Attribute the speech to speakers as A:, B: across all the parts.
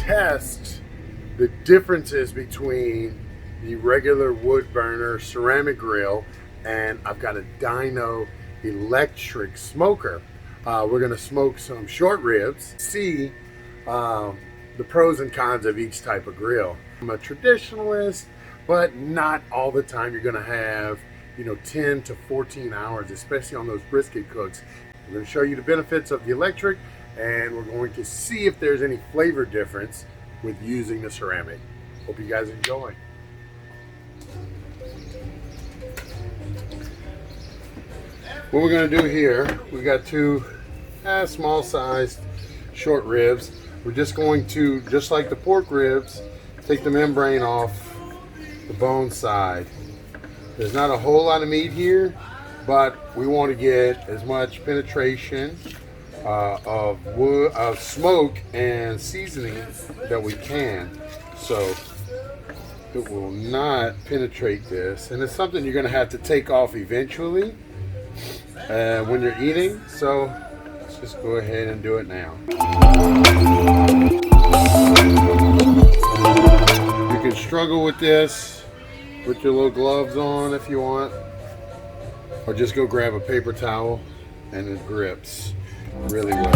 A: test the differences between the regular wood burner ceramic grill, and I've got a Dyno electric smoker. We're gonna smoke some short ribs, see the pros and cons of each type of grill. I'm a traditionalist, but not all the time. You're gonna have 10 to 14 hours, especially on those brisket cooks. We're going to show you the benefits of the electric, and we're going to see if there's any flavor difference with using the ceramic. Hope you guys enjoy. What we're going to do here, we got two small sized short ribs. We're just going to, just like the pork ribs, take the membrane off the bone side. There's not a whole lot of meat here, but we want to get as much penetration of wood, of smoke and seasoning that we can. So it will not penetrate this, and it's something you're going to have to take off eventually when you're eating. So let's just go ahead and do it now. You can struggle with this with your little gloves on if you want, or just go grab a paper towel, and it grips really well.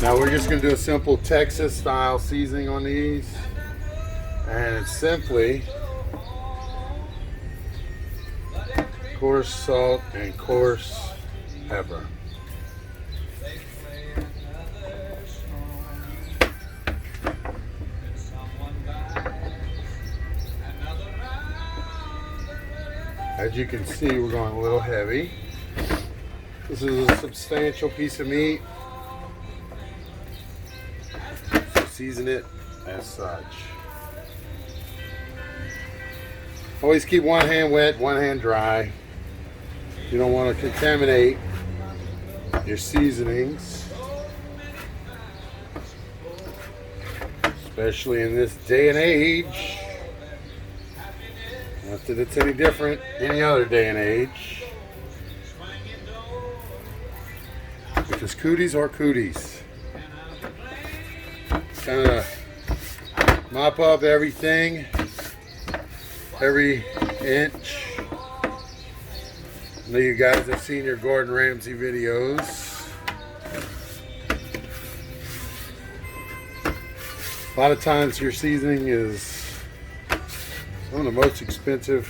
A: Now we're just going to do a simple Texas style seasoning on these, and it's simply coarse salt and coarse pepper. As you can see, we're going a little heavy. This is a substantial piece of meat, so season it as such. Always keep one hand wet, one hand dry. You don't want to contaminate your seasonings, especially in this day and age. Not that it's any different any other day and age, because cooties are cooties. Kind of mop up everything, every inch. I know you guys have seen your Gordon Ramsay videos. A lot of times your seasoning is one of the most expensive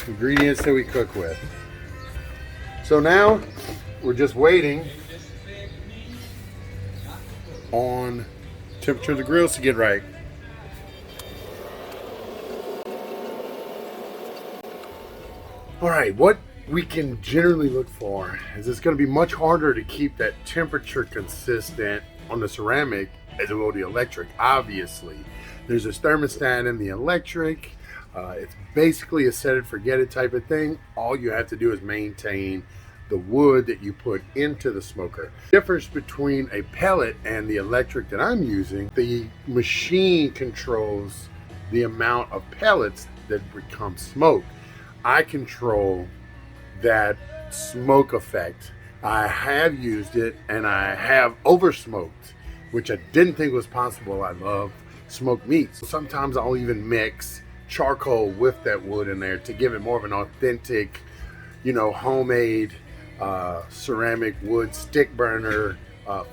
A: ingredients that we cook with. So now we're just waiting on temperature of the grills to get right. All right, what we can generally look for is it's going to be much harder to keep that temperature consistent on the ceramic as it will the electric. Obviously, there's a thermostat in the electric. It's basically a set it forget it type of thing. All you have to do is maintain the wood that you put into the smoker. The difference between a pellet and the electric that I'm using, the machine controls the amount of pellets that become smoke. I control that smoke effect. I have used it, and I have over smoked, which I didn't think was possible. I love smoked meats. Sometimes I'll even mix charcoal with that wood in there to give it more of an authentic, homemade ceramic wood stick burner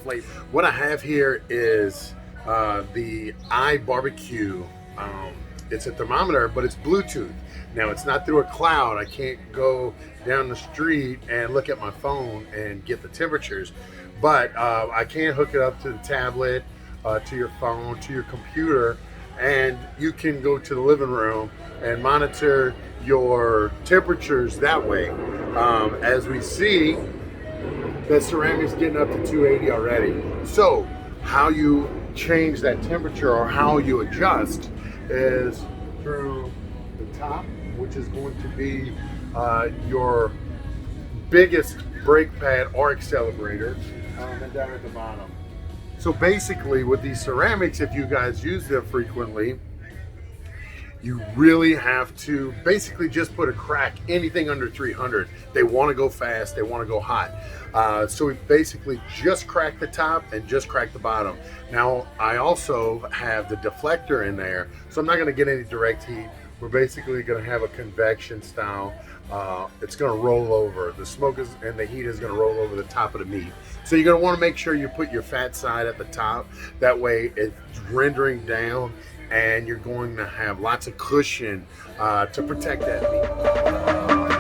A: flavor. What I have here is the iBarbecue. It's a thermometer, but it's Bluetooth. Now, it's not through a cloud. I can't go down the street and look at my phone and get the temperatures, but I can hook it up to the tablet, to your phone, to your computer, and you can go to the living room and monitor your temperatures that way. As we see, the ceramic's getting up to 280 already. So how you change that temperature, or how you adjust, is through the top, which is going to be your biggest brake pad or accelerator, and down at the bottom. So basically with these ceramics, if you guys use them frequently, you really have to basically just put a crack, anything under 300. They want to go fast, they want to go hot. So we basically just crack the top and just crack the bottom. Now I also have the deflector in there, so I'm not going to get any direct heat. We're basically going to have a convection style. It's going to roll over. The smoke and the heat is going to roll over the top of the meat. So you're going to want to make sure you put your fat side at the top. That way it's rendering down, and you're going to have lots of cushion to protect that meat.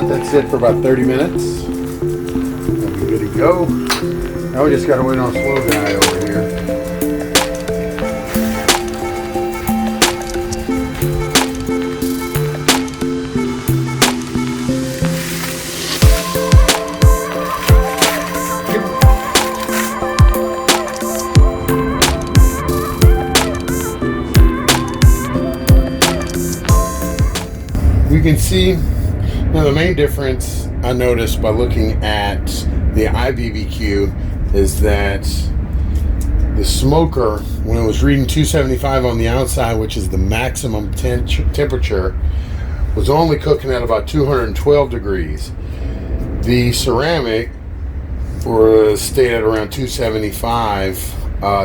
A: That sit for about 30 minutes. That'll be good to go. Now we just got to wait on slow guy over here. You can see now the main difference I noticed by looking at the IBBQ is that the smoker, when it was reading 275 on the outside, which is the maximum temperature, was only cooking at about 212 degrees. The ceramic stayed at around 275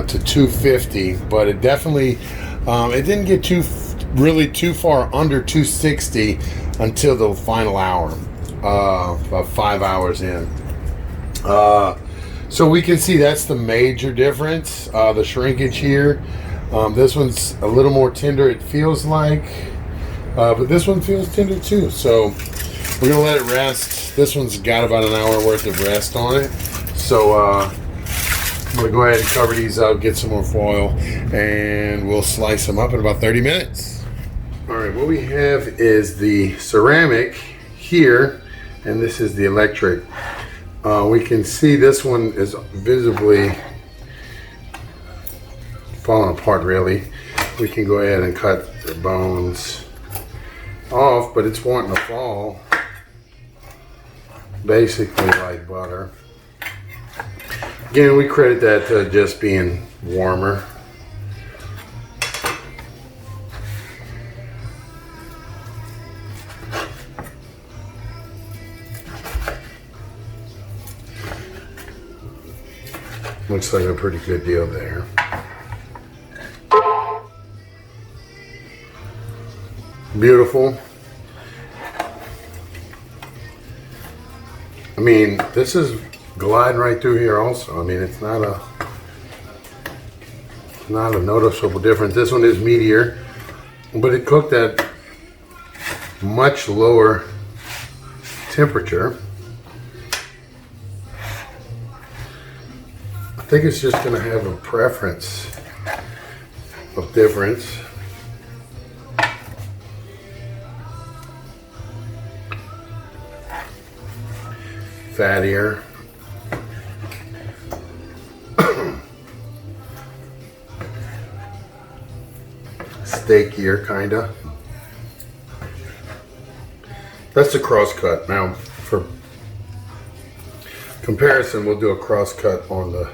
A: to 250, but it definitely it didn't get really too far under 260 until the final hour, about 5 hours in. So we can see that's the major difference, the shrinkage here. This one's a little more tender, it feels like, but this one feels tender too. So we're gonna let it rest. This one's got about an hour worth of rest on it. So I'm gonna go ahead and cover these up, get some more foil, and we'll slice them up in about 30 minutes. All right, what we have is the ceramic here, and this is the electric. We can see this one is visibly falling apart, really. We can go ahead and cut the bones off, but it's wanting to fall basically like butter. Again, we credit that to just being warmer. Looks like a pretty good deal there. Beautiful. I mean, this is gliding right through here also. I mean, it's not a noticeable difference. This one is meatier, but it cooked at much lower temperature. I think it's just going to have a preference of difference. fattier. Steakier, kinda. That's the cross cut. Now, for comparison, we'll do a cross cut on the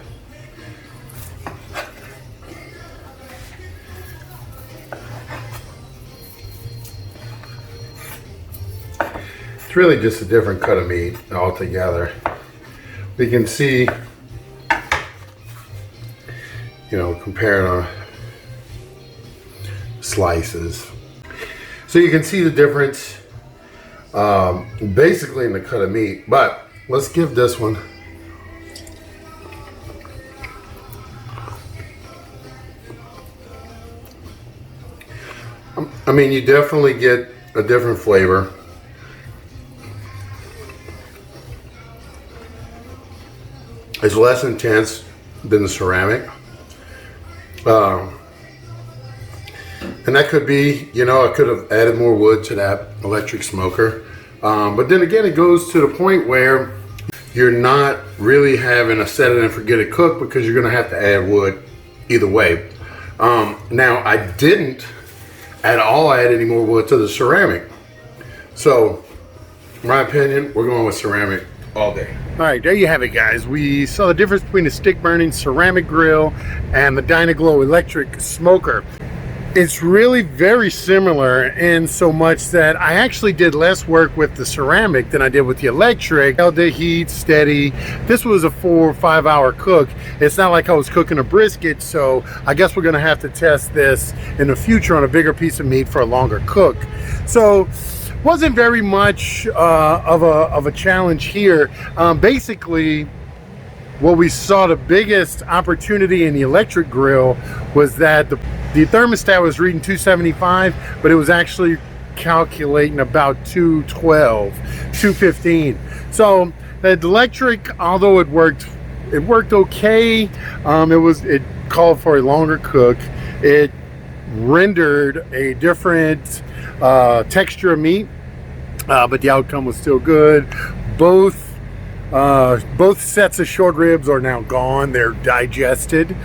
A: it's really just a different cut of meat altogether. We can see, you know, comparing slices. So you can see the difference basically in the cut of meat, but let's give this one I mean, you definitely get a different flavor. It's less intense than the ceramic. And that could be, you know, I could have added more wood to that electric smoker. But then again, it goes to the point where you're not really having a set it and forget it cook, because you're gonna have to add wood either way. Now, I didn't at all add any more wood to the ceramic. So, in my opinion, we're going with ceramic all day. All right, there you have it, guys. We saw the difference between the stick burning ceramic grill and the Dyna Glo electric smoker. It's really very similar in so much that I actually did less work with the ceramic than I did with the electric. Held the heat steady. This was a 4 or 5 hour cook. It's not like I was cooking a brisket, so I guess we're gonna have to test this in the future on a bigger piece of meat for a longer cook. So wasn't very much of a challenge here. Basically, what we saw, the biggest opportunity in the electric grill was that the thermostat was reading 275, but it was actually calculating about 212, 215. So the electric, although it worked okay. It called for a longer cook. It rendered a different texture of meat, but the outcome was still good. Both sets of short ribs are now gone. They're digested.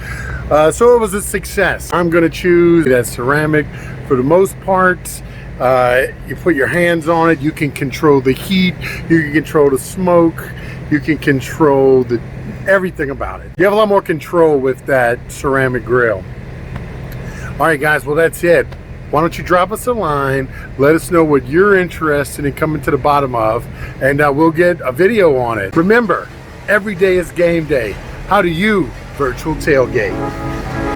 A: So it was a success. I'm gonna choose that ceramic for the most part. You put your hands on it, you can control the heat, you can control the smoke, you can control everything about it. You have a lot more control with that ceramic grill. All right, guys, well, that's it. Why don't you drop us a line, let us know what you're interested in coming to the bottom of, and we'll get a video on it. Remember, every day is game day. How do you virtual tailgate?